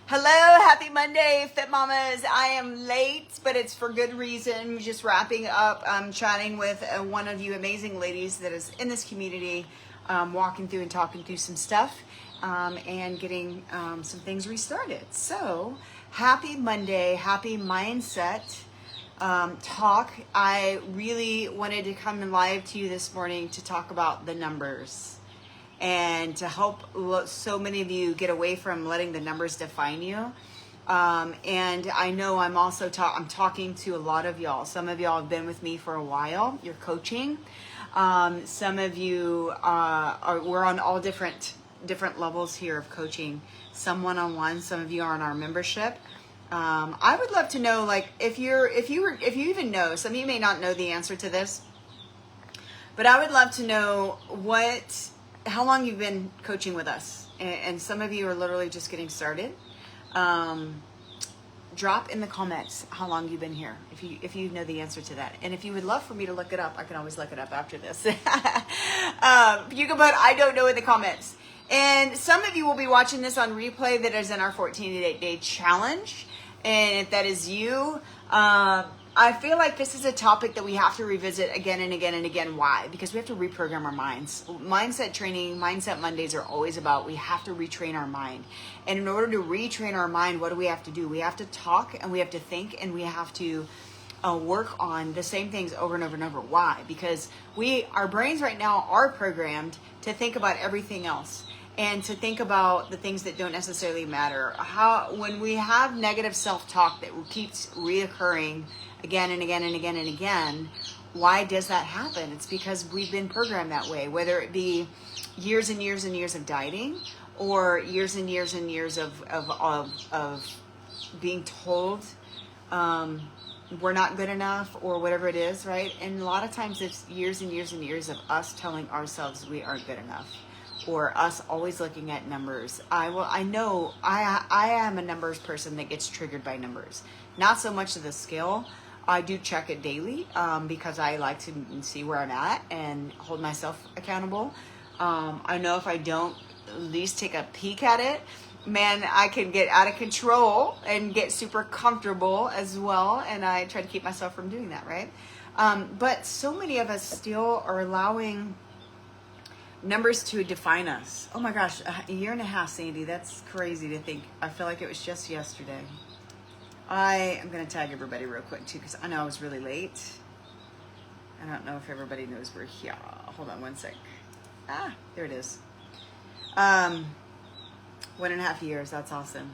Hello, happy Monday, Fit Mamas. I am late, but it's for good reason. Just wrapping up, chatting with one of you amazing ladies that is in this community, walking through and talking through some stuff, and getting some things restarted. So, happy Monday, happy mindset talk. I really wanted to come live to you this morning to talk about the numbers, and to help so many of you get away from letting the numbers define you. And I know I'm also I'm talking to a lot of y'all. Some of y'all have been with me for a while. You're coaching. Some of you we're on all different levels here of coaching. Some one-on-one. Some of you are on our membership. I would love to know, like, if you even know. Some of you may not know the answer to this, but I would love to know how long you've been coaching with us. And some of you are literally just getting started. Drop in the comments how long you've been here, if you know the answer to that. And if you would love for me to look it up, I can always look it up after this. You can put I don't know in the comments. And some of you will be watching this on replay that is in our 14-day challenge. And if that is you, I feel like this is a topic that we have to revisit again and again and again. Why? Because we have to reprogram our minds. Mindset training, Mindset Mondays are always about we have to retrain our mind. And in order to retrain our mind, what do we have to do? We have to talk and we have to think and we have to work on the same things over and over and over. Why? Because our brains right now are programmed to think about everything else and to think about the things that don't necessarily matter. When we have negative self-talk that keeps reoccurring again and again and again and again, why does that happen? It's because we've been programmed that way, whether it be years and years and years of dieting or years and years and years of being told we're not good enough or whatever it is, right? And a lot of times it's years and years and years of us telling ourselves we aren't good enough, or us always looking at numbers. I know I am a numbers person that gets triggered by numbers. Not so much of the scale. I do check it daily because I like to see where I'm at and hold myself accountable. I know if I don't at least take a peek at it, man, I can get out of control and get super comfortable as well. And I try to keep myself from doing that, right? But so many of us still are allowing numbers to define us. Oh my gosh, a year and a half, Sandy. That's crazy to think. I feel like it was just yesterday. I am going to tag everybody real quick too, because I know I was really late. I don't know if everybody knows we're here. Hold on one sec. There it is. 1.5 years. That's awesome.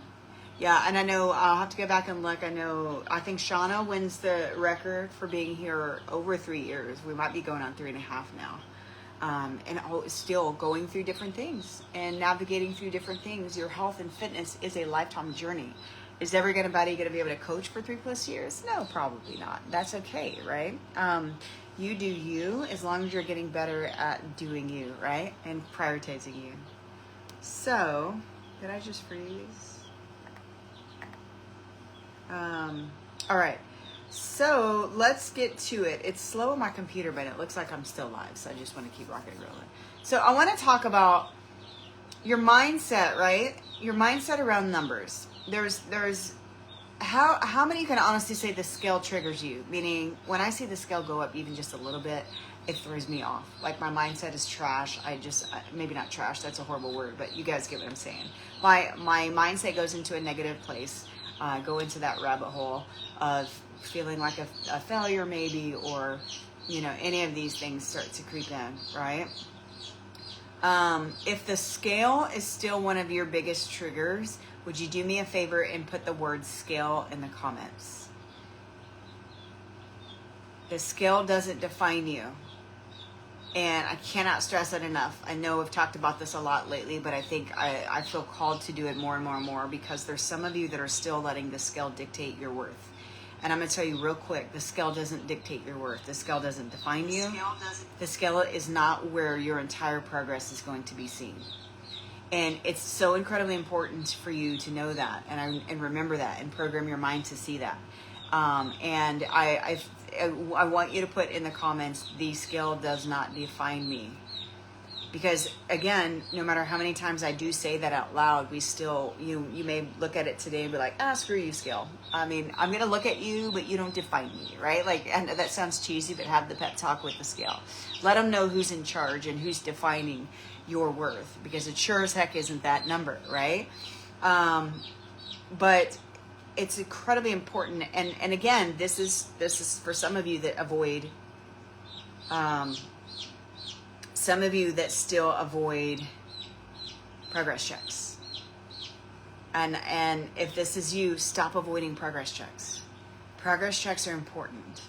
Yeah, and I know I'll have to go back and look. I think Shauna wins the record for being here over 3 years. We might be going on 3.5 now. And still going through different things and navigating through different things. Your health and fitness is a lifetime journey. Is everybody going to be able to coach for 3+ years? No, probably not. That's okay, right? You do you as long as you're getting better at doing you, right? And prioritizing you. So, did I just freeze? All right. So let's get to it. It's slow on my computer, but it looks like I'm still live. So I just want to keep rocking and rolling. So I want to talk about your mindset, right? Your mindset around numbers. There's how many can honestly say the scale triggers you? Meaning when I see the scale go up even just a little bit, it throws me off. Like my mindset is trash. Maybe not trash. That's a horrible word, but you guys get what I'm saying. My mindset goes into a negative place. Go into that rabbit hole of feeling like a failure maybe, or any of these things start to creep in, right? If the scale is still one of your biggest triggers, would you do me a favor and put the word scale in the comments? The scale doesn't define you. And I cannot stress it enough. I know I've talked about this a lot lately, but I think I feel called to do it more and more and more, because there's some of you that are still letting the scale dictate your worth. And I'm going to tell you real quick, the scale doesn't dictate your worth. The scale doesn't define you. The scale is not where your entire progress is going to be seen. And it's so incredibly important for you to know that and remember that and program your mind to see that. And I want you to put in the comments, the scale does not define me. Because again, no matter how many times I do say that out loud, we still, you may look at it today and be like, screw you, scale. I mean, I'm going to look at you, but you don't define me, right? Like, and that sounds cheesy, but have the pep talk with the scale. Let them know who's in charge and who's defining your worth, because it sure as heck isn't that number, right? But it's incredibly important. And again, this is for some of you that avoid, some of you that still avoid progress checks. And if this is you, stop avoiding progress checks. Progress checks are important.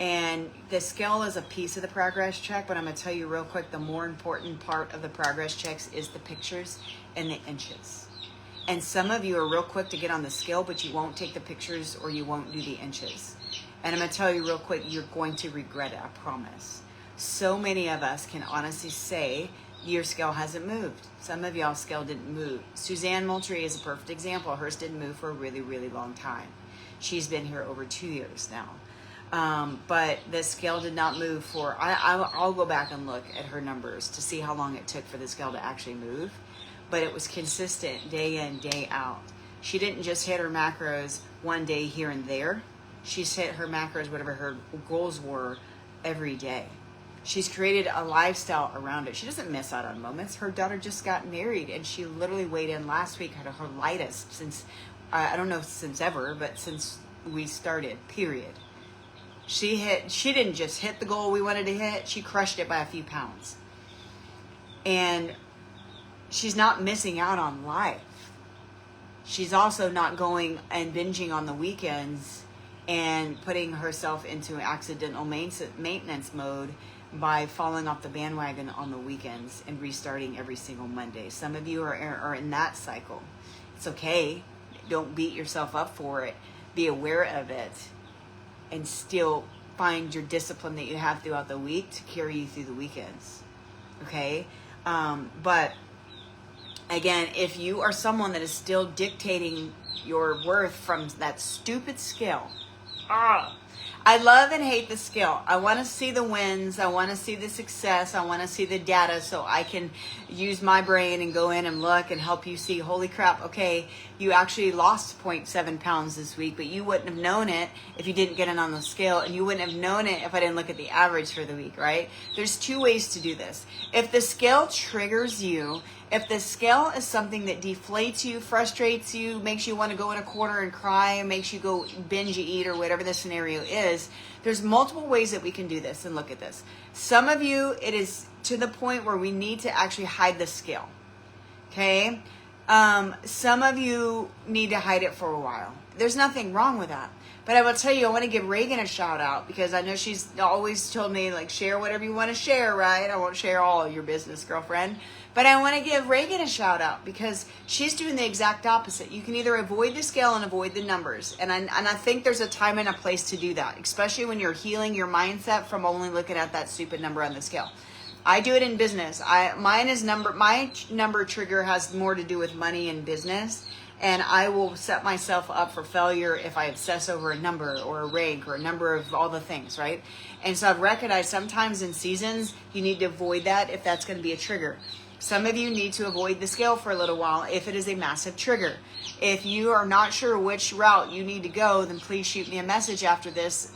And the scale is a piece of the progress check, but I'm going to tell you real quick, the more important part of the progress checks is the pictures and the inches. And some of you are real quick to get on the scale, but you won't take the pictures or you won't do the inches. And I'm going to tell you real quick, you're going to regret it, I promise. So many of us can honestly say your scale hasn't moved. Some of y'all's scale didn't move. Suzanne Moultrie is a perfect example. Hers didn't move for a really, really long time. She's been here over 2 years now. But the scale did not move for, I'll go back and look at her numbers to see how long it took for the scale to actually move. But it was consistent day in, day out. She didn't just hit her macros one day here and there. She's hit her macros, whatever her goals were, every day. She's created a lifestyle around it. She doesn't miss out on moments. Her daughter just got married, and she literally weighed in last week at her lightest since, I don't know since ever, but since we started, period. She didn't just hit the goal we wanted to hit. She crushed it by a few pounds. And she's not missing out on life. She's also not going and binging on the weekends and putting herself into accidental maintenance mode by falling off the bandwagon on the weekends and restarting every single Monday. Some of you are in that cycle. It's okay. Don't beat yourself up for it. Be aware of it and still find your discipline that you have throughout the week to carry you through the weekends. Okay? But again, if you are someone that is still dictating your worth from that stupid scale, I love and hate the scale. I want to see the wins. I want to see the success. I want to see the data so I can use my brain and go in and look and help you see, holy crap, okay, you actually lost 0.7 pounds this week, but you wouldn't have known it if you didn't get it on the scale, and you wouldn't have known it if I didn't look at the average for the week, right? There's two ways to do this. If the scale triggers you, if the scale is something that deflates you, frustrates you, makes you want to go in a corner and cry, makes you go binge eat or whatever the scenario is, there's multiple ways that we can do this and look at this. Some of you, it is to the point where we need to actually hide the scale. Okay? Some of you need to hide it for a while. There's nothing wrong with that. But I will tell you, I want to give Reagan a shout out because I know she's always told me, like, share whatever you want to share, right? I won't share all of your business, girlfriend. But I want to give Reagan a shout out because she's doing the exact opposite. You can either avoid the scale and avoid the numbers. And I think there's a time and a place to do that, especially when you're healing your mindset from only looking at that stupid number on the scale. I do it in business. My number trigger has more to do with money and business. And I will set myself up for failure if I obsess over a number or a rank or a number of all the things, right? And so I've recognized sometimes in seasons, you need to avoid that if that's going to be a trigger. Some of you need to avoid the scale for a little while if it is a massive trigger. If you are not sure which route you need to go, then please shoot me a message after this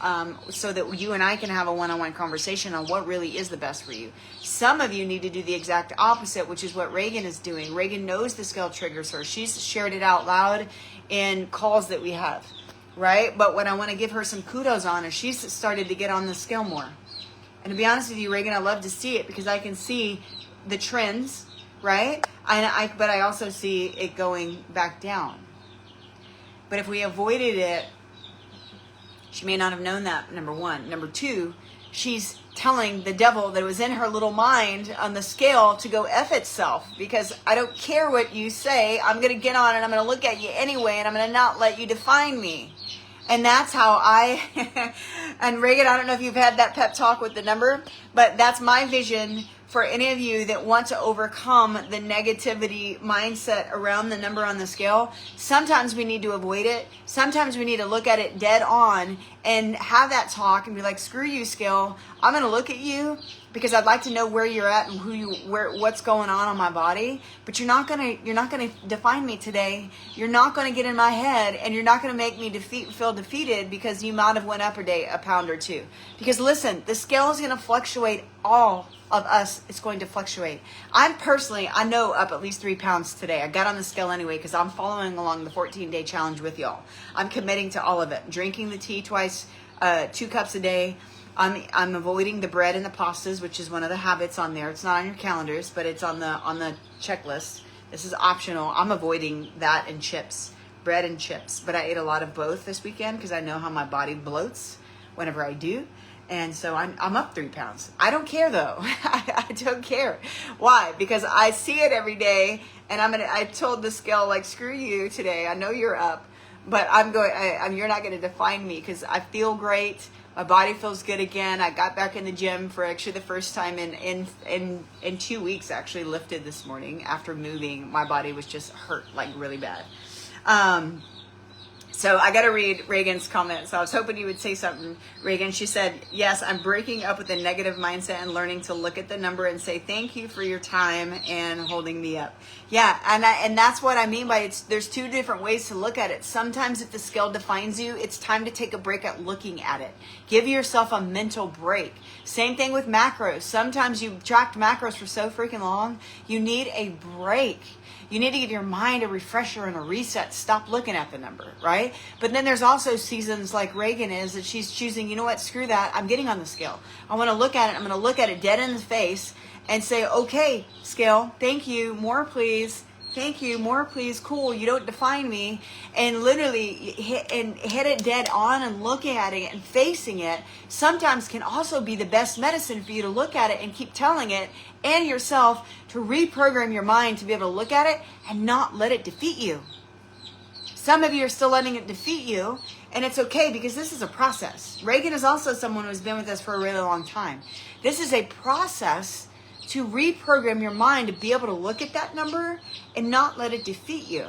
so that you and I can have a one-on-one conversation on what really is the best for you. Some of you need to do the exact opposite, which is what Reagan is doing. Reagan knows the scale triggers her. She's shared it out loud in calls that we have, right? But what I want to give her some kudos on is she's started to get on the scale more. And to be honest with you, Reagan, I love to see it because I can see the trends, right? But I also see it going back down. But if we avoided it, she may not have known that, number one. Number two, she's telling the devil that was in her little mind on the scale to go F itself because I don't care what you say. I'm going to get on and I'm going to look at you anyway and I'm going to not let you define me. And that's how and Reagan, I don't know if you've had that pep talk with the number, but that's my vision for any of you that want to overcome the negativity mindset around the number on the scale. Sometimes we need to avoid it. Sometimes we need to look at it dead on and have that talk and be like, screw you, scale. I'm going to look at you because I'd like to know where you're at and what's going on my body. But you're not gonna define me today. You're not gonna get in my head, and you're not gonna make me feel defeated because you might have went up a pound or two. Because listen, the scale is gonna fluctuate. All of us, it's going to fluctuate. I know up at least 3 pounds today. I got on the scale anyway because I'm following along the 14-day challenge with y'all. I'm committing to all of it. Drinking the tea twice, 2 cups a day. I'm avoiding the bread and the pastas, which is one of the habits on there. It's not on your calendars, but it's on the checklist. This is optional. I'm avoiding that and chips, bread and chips. But I ate a lot of both this weekend because I know how my body bloats whenever I do. And so I'm up 3 pounds. I don't care though. I don't care. Why? Because I see it every day, and I told the scale, like, screw you today. I know you're up, but you're not going to define me because I feel great. My body feels good again. I got back in the gym for actually the first time in 2 weeks. Actually lifted this morning after moving. My body was just hurt like really bad. So I got to read Reagan's comment. So I was hoping you would say something, Reagan. She said, yes, I'm breaking up with a negative mindset and learning to look at the number and say, thank you for your time and holding me up. Yeah. And that's what I mean by there's 2 different ways to look at it. Sometimes if the scale defines you, it's time to take a break at looking at it. Give yourself a mental break. Same thing with macros. Sometimes you've tracked macros for so freaking long, you need a break. You need to give your mind a refresher and a reset. Stop looking at the number, right? But then there's also seasons like Reagan is that she's choosing, you know what, screw that. I'm getting on the scale. I want to look at it. I'm going to look at it dead in the face and say, okay, scale, thank you. More, please. Thank you. More, please. Cool. You don't define me. And literally hit it dead on, and looking at it and facing it sometimes can also be the best medicine for you to look at it and keep telling it and yourself to reprogram your mind to be able to look at it and not let it defeat you. Some of you are still letting it defeat you, and it's okay because this is a process. Reagan is also someone who's been with us for a really long time. This is a process to reprogram your mind to be able to look at that number and not let it defeat you.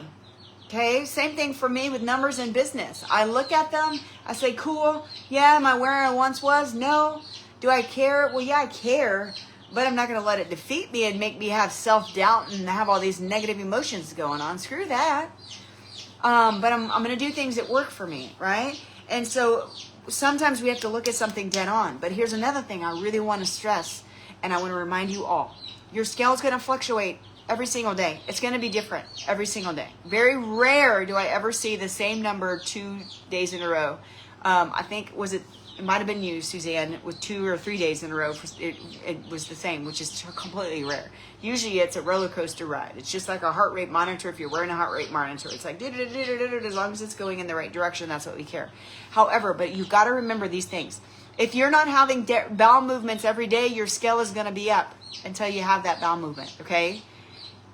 Okay, same thing for me with numbers in business. I look at them, I say, cool, yeah, am I where I once was? No. Do I care? Well, yeah, I care, but I'm not going to let it defeat me and make me have self-doubt and have all these negative emotions going on. Screw that. But I'm going to do things that work for me, right? And so sometimes we have to look at something dead on. But here's another thing I really want to stress, and I want to remind you all. Your scale is going to fluctuate every single day. It's going to be different every single day. Very rare do I ever see the same number 2 days in a row. I think, it might have been you, Suzanne, with 2 or 3 days in a row. It was the same, which is completely rare. Usually it's a roller coaster ride. It's just like a heart rate monitor. If you're wearing a heart rate monitor, it's like, as long as it's going in the right direction, that's what we care. However, but you've got to remember these things. If you're not having bowel movements every day, your scale is going to be up until you have that bowel movement, okay?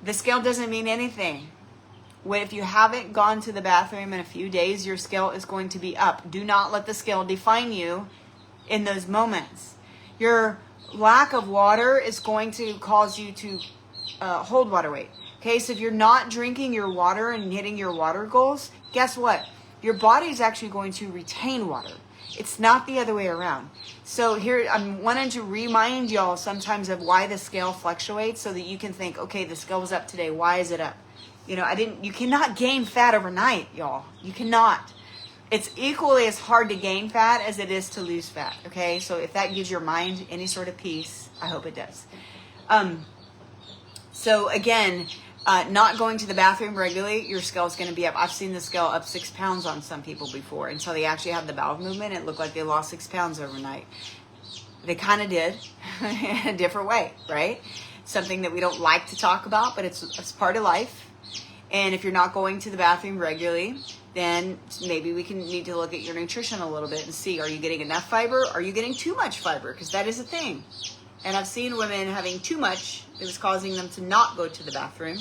The scale doesn't mean anything. If you haven't gone to the bathroom in a few days, your scale is going to be up. Do not let the scale define you in those moments. Your lack of water is going to cause you to hold water weight. Okay, so if you're not drinking your water and hitting your water goals, guess what? Your body is actually going to retain water. It's not the other way around. So here, I'm wanting to remind y'all sometimes of why the scale fluctuates so that you can think, okay, the scale was up today. Why is it up? You know, you cannot gain fat overnight, y'all. You cannot. It's equally as hard to gain fat as it is to lose fat, okay? So if that gives your mind any sort of peace, I hope it does. So again, not going to the bathroom regularly, your scale is going to be up. I've seen the scale up 6 pounds on some people before until they actually had the bowel movement. It looked like they lost 6 pounds overnight. They kind of did in a different way, right? Something that we don't like to talk about, but it's part of life. And if you're not going to the bathroom regularly, then maybe we need to look at your nutrition a little bit and see, are you getting enough fiber? Are you getting too much fiber? Because that is a thing. And I've seen women having too much. It was causing them to not go to the bathroom.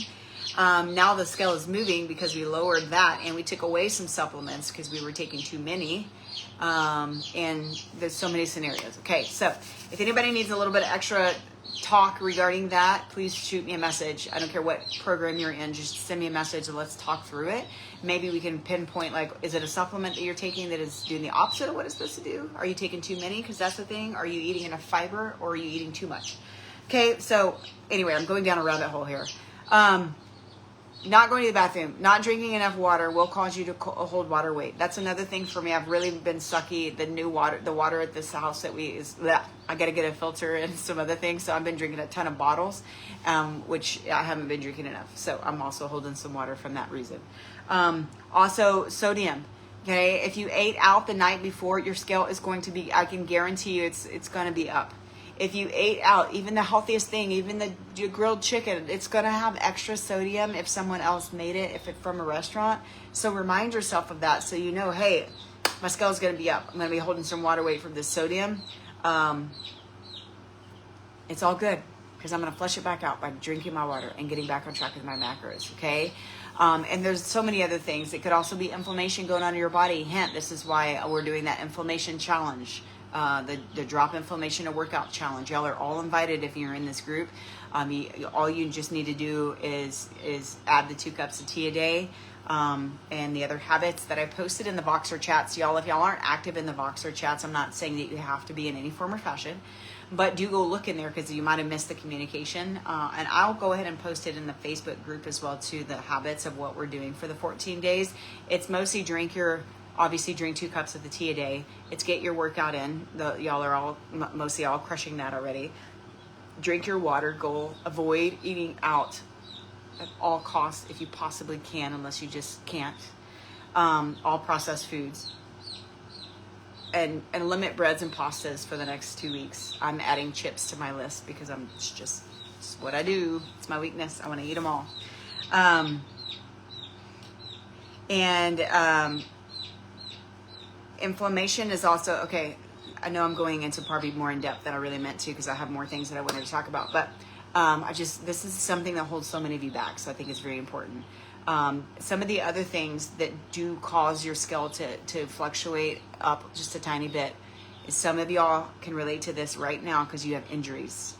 Now the scale is moving because we lowered that and we took away some supplements because we were taking too many. And there's so many scenarios. Okay, so if anybody needs a little bit of extra talk regarding that, please shoot me a message. I don't care what program you're in, just send me a message and let's talk through it. Maybe we can pinpoint, like, is it a supplement that you're taking that is doing the opposite of what it's supposed to do? Are you taking too many? Because that's the thing. Are you eating enough fiber, or are you eating too much? Okay, so anyway, I'm going down a rabbit hole here. Not going to the bathroom, not drinking enough water will cause you to hold water weight. That's another thing for me. I've really been sucky. The water at this house that I got to get a filter and some other things. So I've been drinking a ton of bottles, which I haven't been drinking enough. So I'm also holding some water from that reason. Also sodium. Okay, if you ate out the night before, your scale is going to be, I can guarantee you it's going to be up. If you ate out, even the healthiest thing, even the grilled chicken, it's going to have extra sodium if someone else made it, if it's from a restaurant. So remind yourself of that so you know, hey, my scale is going to be up. I'm going to be holding some water weight from this sodium. It's all good because I'm going to flush it back out by drinking my water and getting back on track with my macros, okay? And there's so many other things. It could also be inflammation going on in your body. Hint, this is why we're doing that inflammation challenge. The Drop Inflammation a Workout Challenge. Y'all are all invited if you're in this group. All you just need to do is add the 2 cups of tea a day, and the other habits that I posted in the Voxer chats. Y'all, if y'all aren't active in the Voxer chats, I'm not saying that you have to be in any form or fashion, but do go look in there because you might have missed the communication. And I'll go ahead and post it in the Facebook group as well too, the habits of what we're doing for the 14 days. It's mostly obviously drink 2 cups of the tea a day. It's get your workout in. Y'all are all mostly all crushing that already. Drink your water. Go avoid eating out at all costs if you possibly can, unless you just can't. All processed foods. And limit breads and pastas for the next 2 weeks. I'm adding chips to my list because it's what I do. It's my weakness. I want to eat them all. Inflammation is also, okay, I know I'm going into probably more in depth than I really meant to because I have more things that I wanted to talk about, but this is something that holds so many of you back, so I think it's very important. Some of the other things that do cause your scale to fluctuate up just a tiny bit is some of y'all can relate to this right now because you have injuries.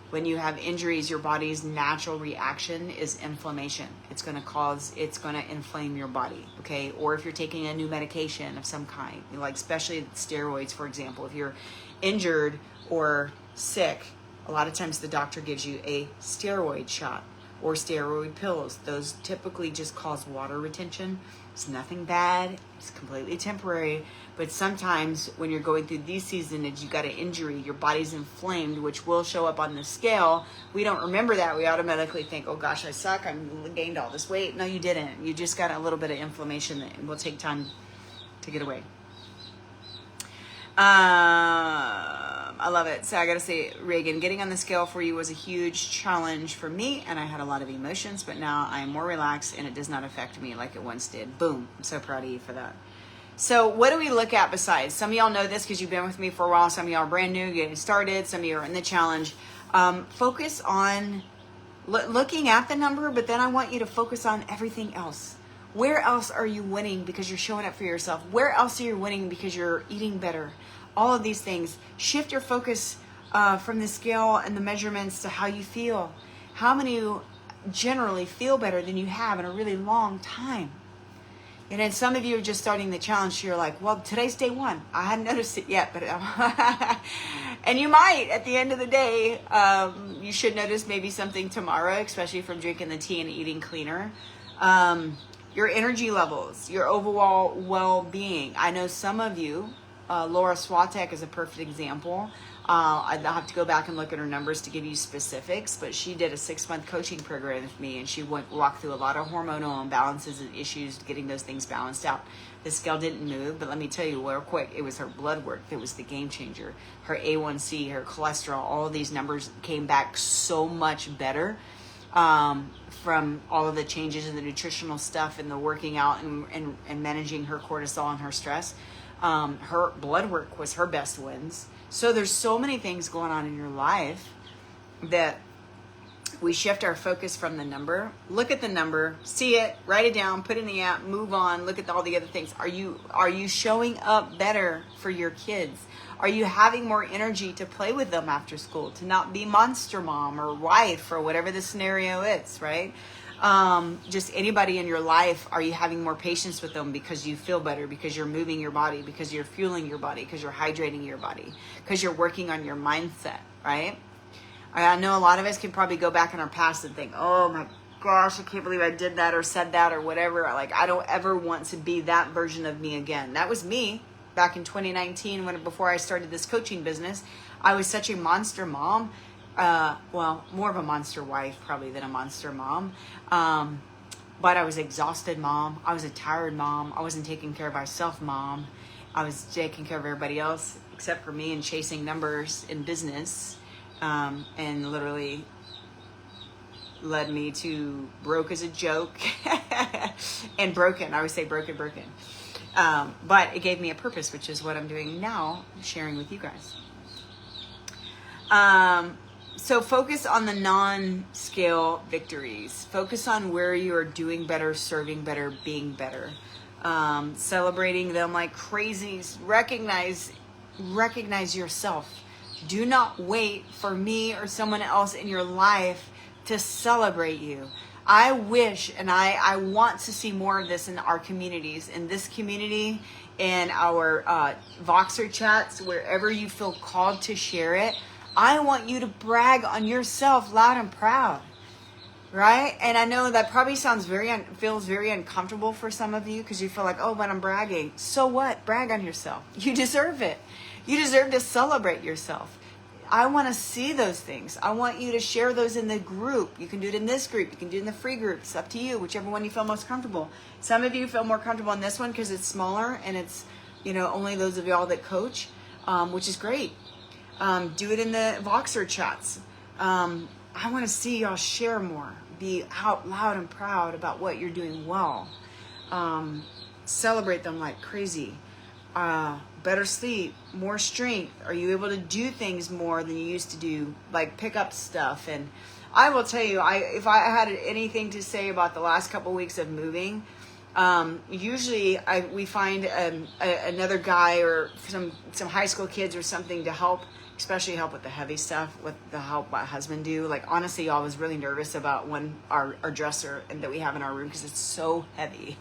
When you have injuries, your body's natural reaction is inflammation. It's going to inflame your body, okay? Or if you're taking a new medication of some kind, like especially steroids, for example, if you're injured or sick, a lot of times the doctor gives you a steroid shot or steroid pills. Those typically just cause water retention. It's nothing bad. It's completely temporary. But sometimes when you're going through these seasons, you got an injury, your body's inflamed, which will show up on the scale. We don't remember that. We automatically think, oh gosh, I suck. I gained all this weight. No, you didn't. You just got a little bit of inflammation that will take time to get away. I love it. So I got to say, Reagan, getting on the scale for you was a huge challenge for me, and I had a lot of emotions, but now I am more relaxed and it does not affect me like it once did. Boom. I'm so proud of you for that. So what do we look at besides? Some of y'all know this because you've been with me for a while. Some of y'all are brand new, getting started. Some of you are in the challenge. Focus on looking at the number, but then I want you to focus on everything else. Where else are you winning because you're showing up for yourself? Where else are you winning because you're eating better? All of these things. Shift your focus from the scale and the measurements to how you feel. How many of you generally feel better than you have in a really long time? And then some of you are just starting the challenge. So you're like, well, today's day 1. I hadn't noticed it yet, but and you might at the end of the day. You should notice maybe something tomorrow, especially from drinking the tea and eating cleaner. Your energy levels, your overall well-being. I know some of you, Laura Swatek is a perfect example. I'll have to go back and look at her numbers to give you specifics, but she did a 6-month coaching program with me, and she walked through a lot of hormonal imbalances and issues, getting those things balanced out. The scale didn't move, but let me tell you real quick, it was her blood work that was the game changer. Her A1C, her cholesterol, all of these numbers came back so much better from all of the changes in the nutritional stuff and the working out and managing her cortisol and her stress. Her blood work was her best wins. So there's so many things going on in your life that we shift our focus from the number. Look at the number, see it, write it down, put it in the app, move on, look at all the other things. Are you showing up better for your kids? Are you having more energy to play with them after school, to not be monster mom or wife or whatever the scenario is, right? Just anybody in your life, are you having more patience with them because you feel better, because you're moving your body, because you're fueling your body, because you're hydrating your body, because you're working on your mindset, right? I know a lot of us can probably go back in our past and think, oh my gosh, I can't believe I did that or said that or whatever. Like, I don't ever want to be that version of me again. That was me back in 2019 before I started this coaching business. I was such a monster mom. Well, more of a monster wife probably than a monster mom. But I was exhausted mom. I was a tired mom. I wasn't taking care of myself mom. I was taking care of everybody else except for me and chasing numbers in business. And literally led me to broke as a joke and broken. I always say broken. But it gave me a purpose, which is what I'm doing now, sharing with you guys. So focus on the non-scale victories. Focus on where you are doing better, serving better, being better. Celebrating them like crazies. Recognize yourself. Do not wait for me or someone else in your life to celebrate you. I wish and I want to see more of this in our communities, in this community, in our Voxer chats, wherever you feel called to share it. I want you to brag on yourself loud and proud, right? And I know that probably feels very uncomfortable for some of you because you feel like, oh, but I'm bragging. So what? Brag on yourself. You deserve it. You deserve to celebrate yourself. I want to see those things. I want you to share those in the group. You can do it in this group. You can do it in the free group. It's up to you, whichever one you feel most comfortable. Some of you feel more comfortable in this one because it's smaller and it's, only those of y'all that coach, which is great. Do it in the Voxer chats. I want to see y'all share more. Be out loud and proud about what you're doing well. Celebrate them like crazy. Better sleep, more strength. Are you able to do things more than you used to do, like pick up stuff? And I will tell you, if I had anything to say about the last couple weeks of moving, usually we find another guy or some high school kids or something to help, especially help with the heavy stuff, with the help my husband do. Like, honestly, I was really nervous about our dresser and that we have in our room because it's so heavy.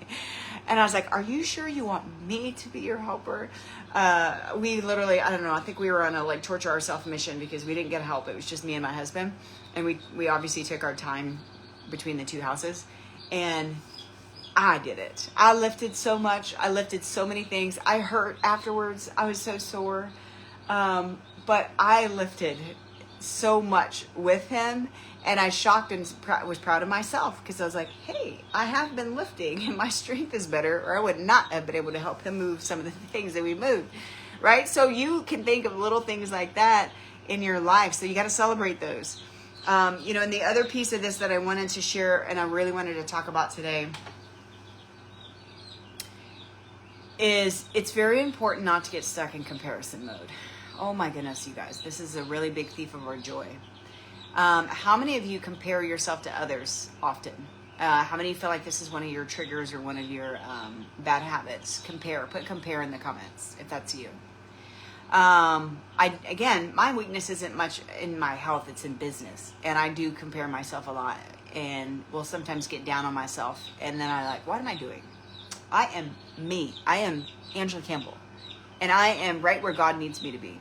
And I was like, are you sure you want me to be your helper? We literally, I don't know, I think we were on a torture ourselves mission because we didn't get help. It was just me and my husband. And we obviously took our time between the two houses. And I did it. I lifted so much. I lifted so many things. I hurt afterwards. I was so sore. But I lifted so much with him, and I shocked and was proud of myself because I was like, hey, I have been lifting and my strength is better, or I would not have been able to help him move some of the things that we moved, right? So you can think of little things like that in your life. So you got to celebrate those. And the other piece of this that I wanted to share and I really wanted to talk about today is it's very important not to get stuck in comparison mode. Oh my goodness, you guys, this is a really big thief of our joy. How many of you compare yourself to others often? How many of you feel like this is one of your triggers or one of your bad habits? Put compare in the comments if that's you. Again, my weakness isn't much in my health, it's in business. And I do compare myself a lot and will sometimes get down on myself. And then I what am I doing? I am me. I am Angela Campbell. And I am right where God needs me to be.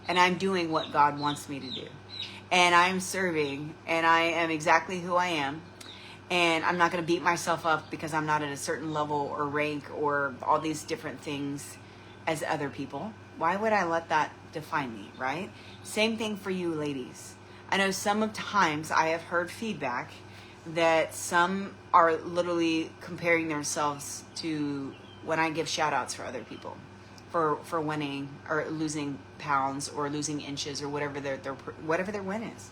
And I'm doing what God wants me to do. And I'm serving. And I am exactly who I am. And I'm not going to beat myself up because I'm not at a certain level or rank or all these different things as other people. Why would I let that define me, right? Same thing for you ladies. I know sometimes I have heard feedback that some are literally comparing themselves to when I give shout outs for other people. For winning or losing pounds or losing inches or whatever their win is.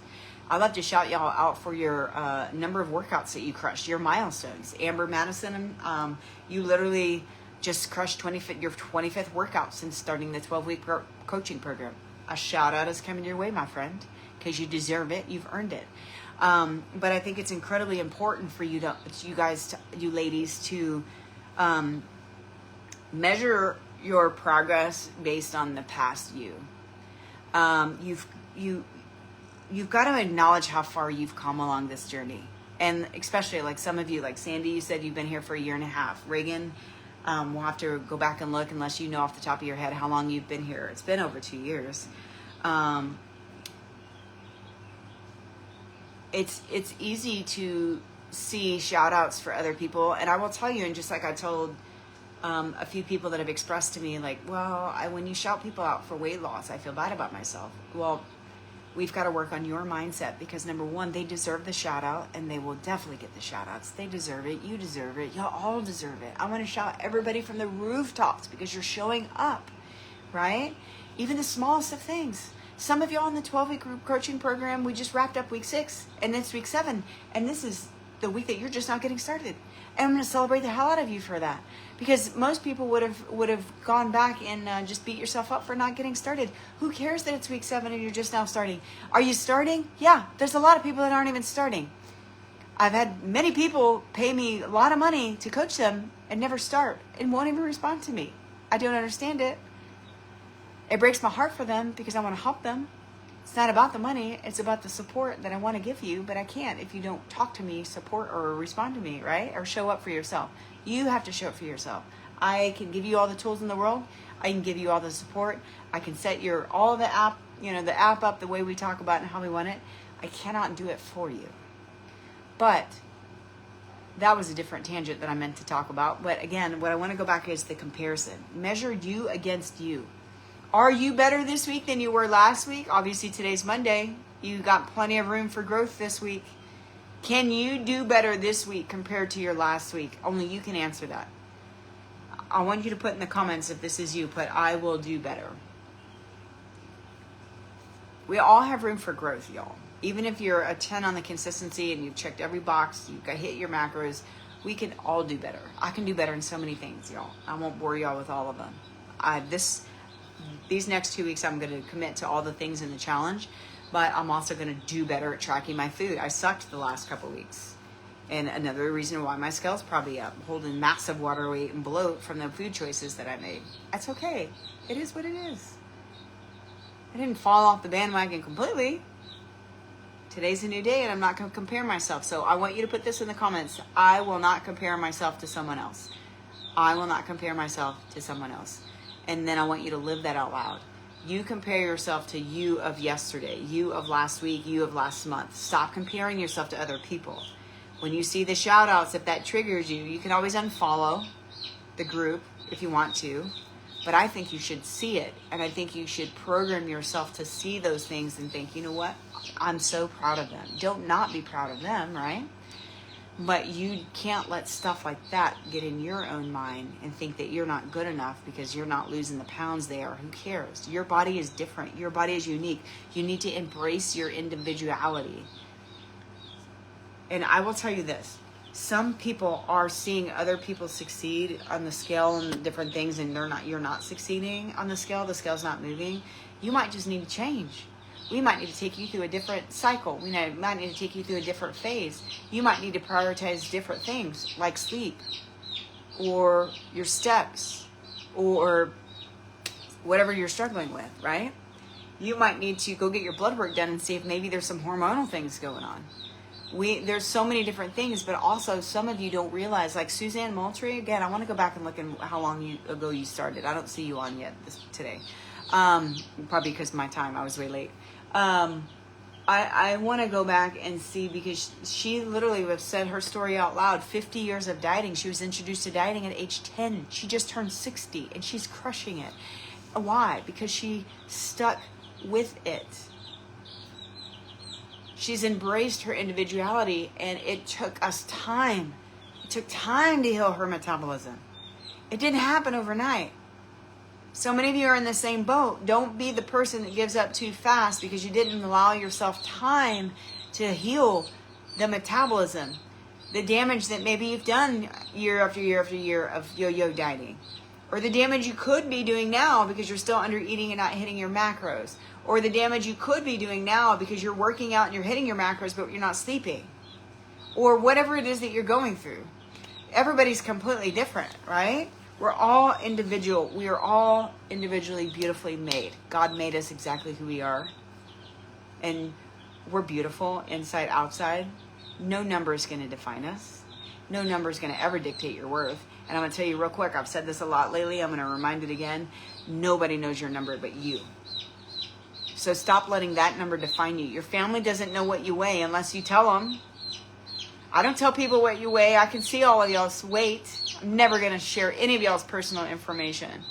I love to shout y'all out for your number of workouts that you crushed, your milestones. Amber Madison, you literally just crushed your 25th workout since starting the 12-week coaching program. A shout out is coming your way, my friend, because you deserve it. You've earned it. But I think it's incredibly important for you ladies to measure your progress based on the past you. You've got to acknowledge how far you've come along this journey. And especially like some of you, like Sandy, you said you've been here for 1.5 years. Reagan, we'll have to go back and look unless you know off the top of your head how long you've been here. It's been over 2 years. It's easy to see shout outs for other people. And I will tell you, and just like I told a few people that have expressed to me, like, well, when you shout people out for weight loss, I feel bad about myself. Well, we've got to work on your mindset, because number one, they deserve the shout out, and they will definitely get the shout outs. They deserve it. You deserve it. Y'all all deserve it. I want to shout everybody from the rooftops because you're showing up, right? Even the smallest of things. Some of y'all in the 12-week group coaching program, we just wrapped up week 6, and it's week 7, and this is the week that you're just not getting started. And I'm going to celebrate the hell out of you for that, because most people would have gone back and just beat yourself up for not getting started. Who cares that it's week 7 and you're just now starting? Are you starting? Yeah, there's a lot of people that aren't even starting. I've had many people pay me a lot of money to coach them and never start and won't even respond to me. I don't understand it. It breaks my heart for them because I want to help them. It's not about the money. It's about the support that I want to give you, but I can't if you don't talk to me, support, or respond to me, right? Or show up for yourself. You have to show up for yourself. I can give you all the tools in the world. I can give you all the support. I can set the app up the way we talk about and how we want it. I cannot do it for you. But that was a different tangent that I meant to talk about. But again, what I want to go back is the comparison. Measure you against you. Are you better this week than you were last week? Obviously, today's Monday. You got plenty of room for growth this week. Can you do better this week compared to your last week? Only you can answer that. I want you to put in the comments, if this is you, put I will do better. We all have room for growth, y'all. Even if you're a 10 on the consistency and you've checked every box, you've got hit your macros, we can all do better. I can do better in so many things, y'all. I won't bore y'all with all of them. These next 2 weeks, I'm going to commit to all the things in the challenge, but I'm also going to do better at tracking my food. I sucked the last couple weeks. And another reason why my scale's probably up, holding massive water weight and bloat from the food choices that I made. That's okay. It is what it is. I didn't fall off the bandwagon completely. Today's a new day, and I'm not going to compare myself. So I want you to put this in the comments. I will not compare myself to someone else. I will not compare myself to someone else. And then I want you to live that out loud. You compare yourself to you of yesterday, you of last week, you of last month. Stop comparing yourself to other people. When you see the shout outs, if that triggers you, you can always unfollow the group if you want to. But I think you should see it. And I think you should program yourself to see those things and think, you know what? I'm so proud of them. Don't not be proud of them, right? But you can't let stuff like that get in your own mind and think that you're not good enough because you're not losing the pounds there. Who cares? Your body is different. Your body is unique. You need to embrace your individuality. And I will tell you this. Some people are seeing other people succeed on the scale and different things, and you're not succeeding on the scale. The scale's not moving. You might just need to change. We might need to take you through a different cycle. We might need to take you through a different phase. You might need to prioritize different things like sleep or your steps or whatever you're struggling with, right? You might need to go get your blood work done and see if maybe there's some hormonal things going on. There's so many different things, but also some of you don't realize, like Suzanne Moultrie, again, I want to go back and look at how long ago you started. I don't see you on yet today. Probably because of my time, I was way late. I want to go back and see, because she literally have said her story out loud. 50 years of dieting. She was introduced to dieting at age 10. She just turned 60 and she's crushing it. Why? Because she stuck with it. She's embraced her individuality, and it took us time. It took time to heal her metabolism. It didn't happen overnight. So many of you are in the same boat. Don't be the person that gives up too fast because you didn't allow yourself time to heal the metabolism, the damage that maybe you've done year after year after year of yo-yo dieting. or the damage you could be doing now because you're still under eating and not hitting your macros, or the damage you could be doing now because you're working out and you're hitting your macros but you're not sleeping, or whatever it is that you're going through. Everybody's completely different, right? We're all individual. We are all individually beautifully made. God made us exactly who we are, and we're beautiful inside, outside. No number is going to define us. No number is going to ever dictate your worth. And I'm going to tell you real quick, I've said this a lot lately, I'm going to remind it again. Nobody knows your number but you. So stop letting that number define you. Your family doesn't know what you weigh unless you tell them. I don't tell people what you weigh. I can see all of y'all's weight. I'm never going to share any of y'all's personal information.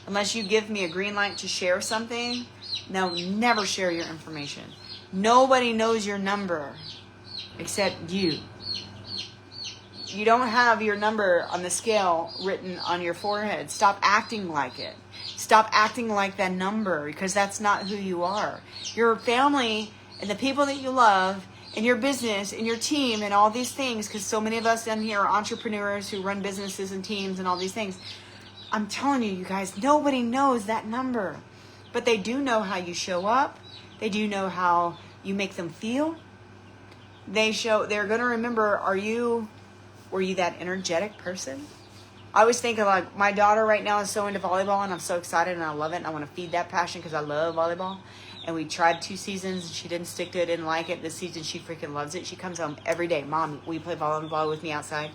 Unless you give me a green light to share something, no, never share your information. Nobody knows your number except you. You don't have your number on the scale written on your forehead. Stop acting like it. Stop acting like that number, because that's not who you are. Your family and the people that you love and your business and your team and all these things, because so many of us in here are entrepreneurs who run businesses and teams and all these things. I'm telling you, you guys, nobody knows that number. But they do know how you show up. They do know how you make them feel. They're going to remember, were you that energetic person? I always think of, like, my daughter right now is so into volleyball, and I'm so excited and I love it, and I want to feed that passion because I love volleyball. And we tried 2 seasons and she didn't stick to it, didn't like it. This season she freaking loves it. She comes home every day. Mom, will you play volleyball with me outside?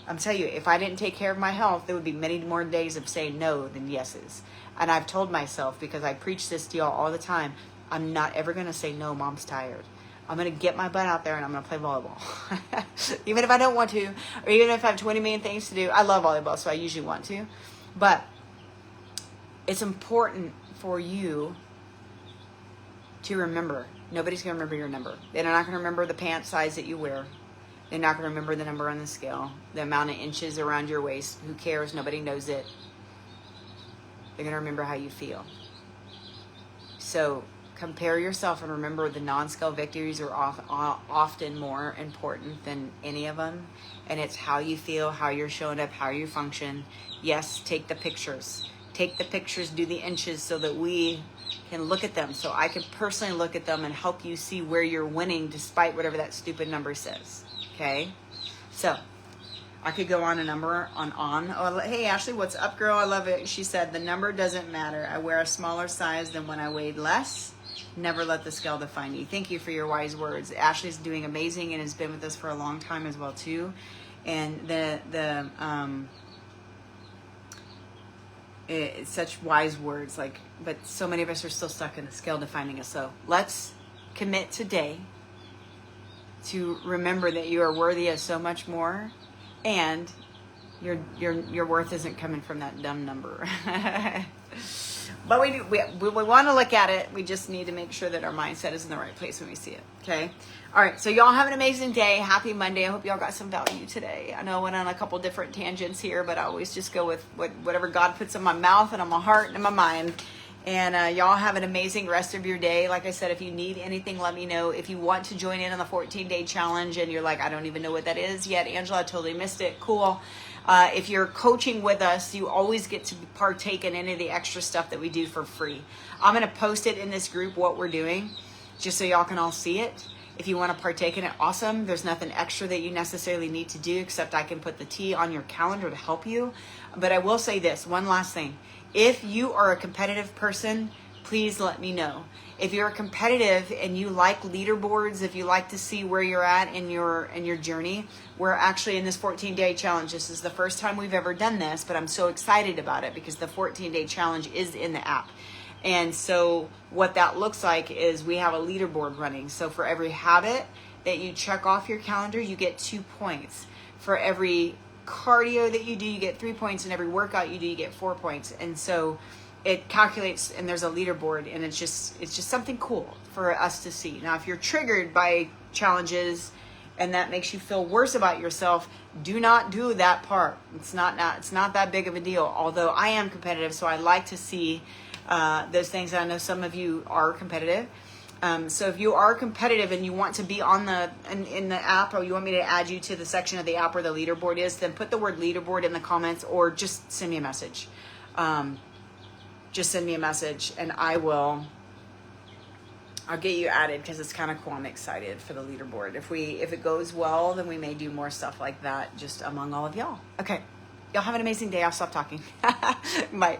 I'm telling you, if I didn't take care of my health, there would be many more days of saying no than yeses. And I've told myself, because I preach this to y'all all the time, I'm not ever going to say no, Mom's tired. I'm going to get my butt out there and I'm going to play volleyball. Even if I don't want to, or even if I have 20 million things to do. I love volleyball, so I usually want to. But it's important for you to remember. Nobody's going to remember your number. They're not going to remember the pant size that you wear. They're not going to remember the number on the scale, the amount of inches around your waist. Who cares? Nobody knows it. They're going to remember how you feel. So compare yourself and remember the non-scale victories are often more important than any of them. And it's how you feel, how you're showing up, how you function. Yes, take the pictures. Take the pictures, do the inches so that we can look at them. So I can personally look at them and help you see where you're winning despite whatever that stupid number says. Okay? So I could go on on. Oh, hey, Ashley, what's up, girl? I love it. She said, the number doesn't matter. I wear a smaller size than when I weighed less. Never let the scale define you. Thank you for your wise words. Ashley's doing amazing and has been with us for a long time as well, too. And it's such wise words, but so many of us are still stuck in the scale defining us. So let's commit today to remember that you are worthy of so much more, and your worth isn't coming from that dumb number. But we want to look at it. We just need to make sure that our mindset is in the right place when we see it. Okay. All right. So y'all have an amazing day. Happy Monday. I hope y'all got some value today. I know I went on a couple different tangents here, but I always just go with whatever God puts in my mouth and on my heart and in my mind. And y'all have an amazing rest of your day. Like I said, if you need anything, let me know. If you want to join in on the 14-day challenge and you're like, I don't even know what that is yet, Angela, I totally missed it. Cool. If you're coaching with us, you always get to partake in any of the extra stuff that we do for free. I'm going to post it in this group, what we're doing, just so y'all can all see it. If you want to partake in it, awesome. There's nothing extra that you necessarily need to do, except I can put the T on your calendar to help you. But I will say this, one last thing. If you are a competitive person, please let me know. If you're competitive and you like leaderboards, if you like to see where you're at in your journey, we're actually in this 14-day challenge. This is the first time we've ever done this, but I'm so excited about it because the 14-day challenge is in the app. And so what that looks like is we have a leaderboard running. So for every habit that you check off your calendar, you get 2 points. For every cardio that you do, you get 3 points, and every workout you do, you get 4 points. And so it calculates, and there's a leaderboard, and it's just something cool for us to see. Now, if you're triggered by challenges and that makes you feel worse about yourself, do not do that part. It's not that big of a deal. Although I am competitive, so I like to see those things. I know some of you are competitive, So if you are competitive and you want to be on the in the app, or you want me to add you to the section of the app where the leaderboard is, then put the word leaderboard in the comments, or just send me a message. Just send me a message and I'll get you added, because it's kind of cool. I'm excited for the leaderboard. If it goes well, then we may do more stuff like that just among all of y'all. Okay. Y'all have an amazing day. I'll stop talking. Bye.